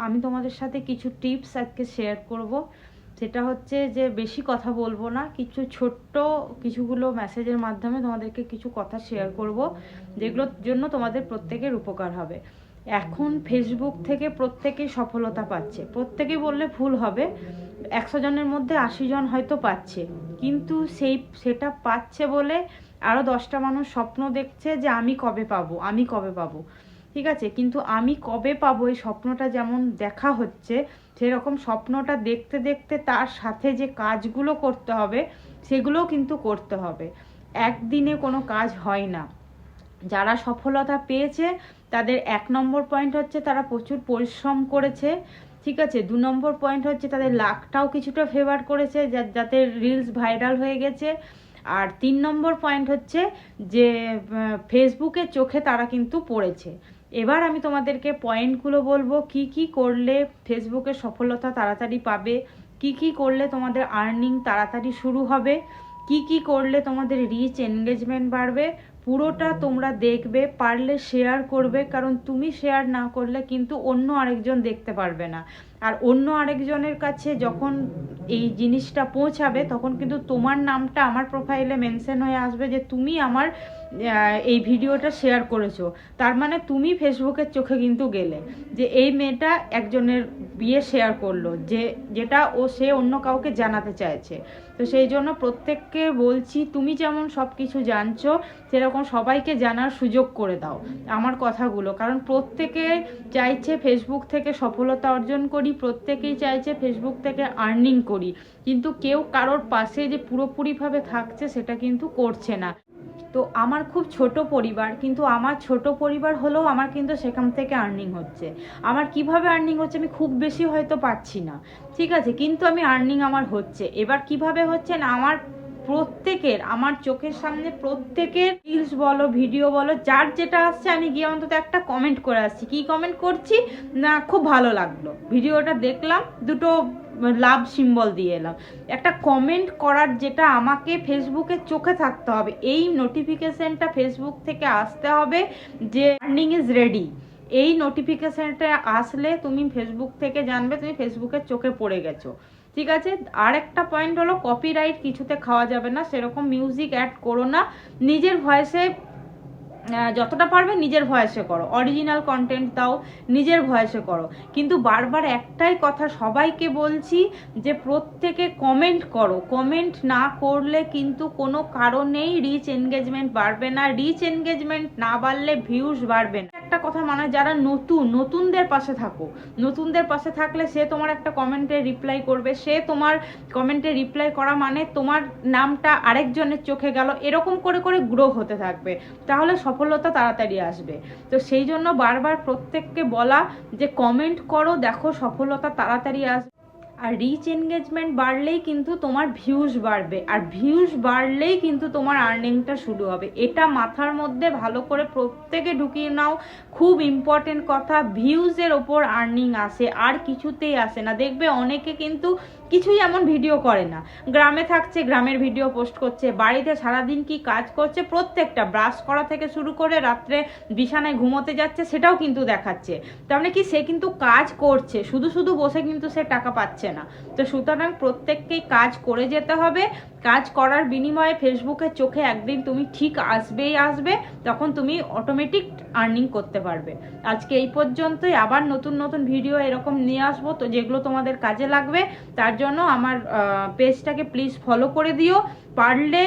আমি তোমাদের সাথে কিছু টিপস আজকে শেয়ার করব। সেটা হচ্ছে যে বেশি কথা বলবো না, কিছু ছোট্ট কিছুগুলো মেসেজের মাধ্যমে তোমাদেরকে কিছু কথা শেয়ার করব, যেগুলোর জন্য তোমাদের প্রত্যেকের উপকার হবে। এখন ফেসবুক থেকে প্রত্যেকেই সফলতা পাচ্ছে, প্রত্যেকেই বললে ভুল হবে, 100 জনের মধ্যে 80 জন হয়তো পাচ্ছে, কিন্তু সেটা পাচ্ছে বলে আরও 10টা মানুষ স্বপ্ন দেখছে যে আমি কবে পাবো, আমি কবে পাবো। ঠিক আছে, কিন্তু আমি কবে পাবো এই স্বপ্নটা যেমন দেখা হচ্ছে, সেরকম স্বপ্নটা দেখতে দেখতে তার সাথে যে কাজগুলো করতে হবে সেগুলোও কিন্তু করতে হবে। একদিনে কোনো কাজ হয় না। যারা সফলতা পেয়েছে তাদের 1 নম্বর পয়েন্ট হচ্ছে তারা প্রচুর পরিশ্রম করেছে। ঠিক আছে, 2 নম্বর পয়েন্ট হচ্ছে তাদের লাকটাও কিছুটা ফেভার করেছে, যাতে রিলস ভাইরাল হয়ে গেছে। আর 3 নম্বর পয়েন্ট হচ্ছে যে ফেসবুকের চোখে তারা কিন্তু পড়েছে। এবার আমি তোমাদেরকে পয়েন্টগুলো বলবো, কি কি করলে ফেসবুকের সফলতা তাড়াতাড়ি পাবে, কি কি করলে তোমাদের আর্নিং তাড়াতাড়ি শুরু হবে, কি কি করলে তোমাদের রিচ এনগেজমেন্ট বাড়বে। পুরোটা তোমরা দেখবে, পারলে শেয়ার করবে, কারণ তুমি শেয়ার না করলে কিন্তু অন্য আরেকজন দেখতে পারবে না। আর অন্য আরেকজনের কাছে যখন এই জিনিসটা পৌঁছাবে তখন কিন্তু তোমার নামটা আমার প্রোফাইলে মেনশন হয়ে আসবে যে তুমি আমার এই ভিডিওটা শেয়ার করেছো। তার মানে তুমি ফেসবুকের চোখে কিন্তু গেলে, যে এই মেয়েটা একজনের বিয়ে শেয়ার করলো, যেটা সে অন্য কাউকে জানাতে চাইছে। তো সেই জন্য প্রত্যেককে বলছি, তুমি যেমন সব কিছু জানছো সেরকম সবাইকে জানার সুযোগ করে দাও আমার কথাগুলো, কারণ প্রত্যেকে চাইছে ফেসবুক থেকে সফলতা অর্জন করি, প্রত্যেকেই চাইছে ফেসবুক থেকে আর্নিং করি, কিন্তু কেউ কারোর পাশে যে পুরোপুরিভাবে থাকছে সেটা কিন্তু করছে না। তো আমার খুব ছোট পরিবার, কিন্তু আমার ছোট পরিবার হলেও আমার কিন্তু সেখান থেকে আর্নিং হচ্ছে। আমার কিভাবে আর্নিং হচ্ছে আমি খুব বেশি হয়তো পাচ্ছি না, ঠিক আছে, কিন্তু আমি আর্নিং আমার হচ্ছে। এবার কিভাবে হচ্ছে না, আমার প্রত্যেকের, আমার চোখের সামনে প্রত্যেকের রিলস বলো, ভিডিও বলো, যার যেটা আসছে আমি গিয়ে অন্তত একটা কমেন্ট করে আসছি। কি কমেন্ট করছি না, খুব ভালো লাগলো ভিডিওটা দেখলাম, দুটো লাভ সিম্বল দিয়ে এলাম। একটা কমেন্ট করার, যেটা আমাকে ফেসবুকে চোখে থাকতে হবে, এই নোটিফিকেশনটা ফেসবুক থেকে আসতে হবে যে আর্নিং ইজ রেডি। এই নোটিফিকেশনটা আসলে তুমি ফেসবুক থেকে জানবে তুমি ফেসবুকের চোখে পড়ে গেছো। ঠিক আছে, আর একটা পয়েন্ট হলো কপিরাইট কিছুতে খাওয়া যাবে না, সেরকম মিউজিক অ্যাড করো না, নিজের ভয়েসে যতটা পারবে নিজের ভয়েসে করো, অরিজিনাল কন্টেন্ট দাও, নিজের ভয়েসে করো। কিন্তু বারবার একটাই কথা সবাইকে বলছি যে প্রত্যেকে কমেন্ট করো, কমেন্ট না করলে কিন্তু কোনো কারণেই রিচ এনগেজমেন্ট বাড়বে না, রিচ এনগেজমেন্ট না বাড়লে ভিউজ বাড়বে না। একটা কথা মানে, যারা নতুনদের পাশে থাকো, নতুনদের পাশে থাকলে সে তোমার একটা কমেন্টে রিপ্লাই করবে, সে তোমার কমেন্টে রিপ্লাই করা মানে তোমার নামটা আরেকজনের চোখে গেল, এরকম করে করে গ্রো হতে থাকবে, তাহলে সফলতা তাড়াতাড়ি আসবে। তো সেই জন্য বারবার প্রত্যেককে বলা যে কমেন্ট করো, দেখো সফলতা তাড়াতাড়ি আসবে। আর রিচ এনগেজমেন্ট বাড়লেই কিন্তু তোমার ভিউজ বাড়বে, আর ভিউজ বাড়লেই কিন্তু তোমার আর্নিংটা শুরু হবে। এটা মাথার মধ্যে ভালো করে প্রত্যেকে ঢুকিয়ে নাও, খুব ইম্পর্টেন্ট কথা। ভিউজের ওপর আর্নিং আসে, আর কিছুতেই আসে না। দেখবে অনেকে কিন্তু কিছুই এমন ভিডিও করে না, গ্রামে থাকছে গ্রামের ভিডিও পোস্ট করছে, বাড়িতে সারাদিন কি কাজ করছে প্রত্যেকটা, ব্রাশ করা থেকে শুরু করে রাত্রে বিছানায় ঘুমোতে যাচ্ছে সেটাও কিন্তু দেখাচ্ছে। তার মানে কি, সে কিন্তু কাজ করছে, শুধু শুধু বসে কিন্তু সে টাকা পাচ্ছে না। তো সুতরাং প্রত্যেককেই কাজ করে যেতে হবে। কাজ করার বিনিময়ে ফেসবুকের চোখে একদিন তুমি ঠিক আসবেই আসবে, তখন তুমি অটোমেটিক আর্নিং করতে পারবে। আজকে এই পর্যন্তই, আবার নতুন নতুন ভিডিও এরকম নিয়ে আসবো, তো যেগুলো তোমাদের কাজে লাগবে। তার জন্য আমার পেজটাকে প্লিজ ফলো করে দিও, পারলে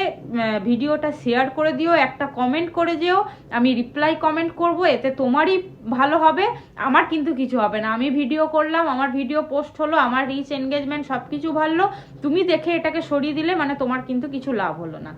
ভিডিওটা শেয়ার করে দিও, একটা কমেন্ট করে দিও, আমি রিপ্লাই কমেন্ট করব, এতে তোমারই ভালো হবে, আমার কিন্তু কিছু হবে না। আমি ভিডিও করলাম, আমার ভিডিও পোস্ট হলো, আমার রিচ এনগেজমেন্ট সব কিছু ভালো, তুমি দেখে এটাকে সরিয়ে দিলে মানে তোমার কিন্তু কিছু লাভ হলো না।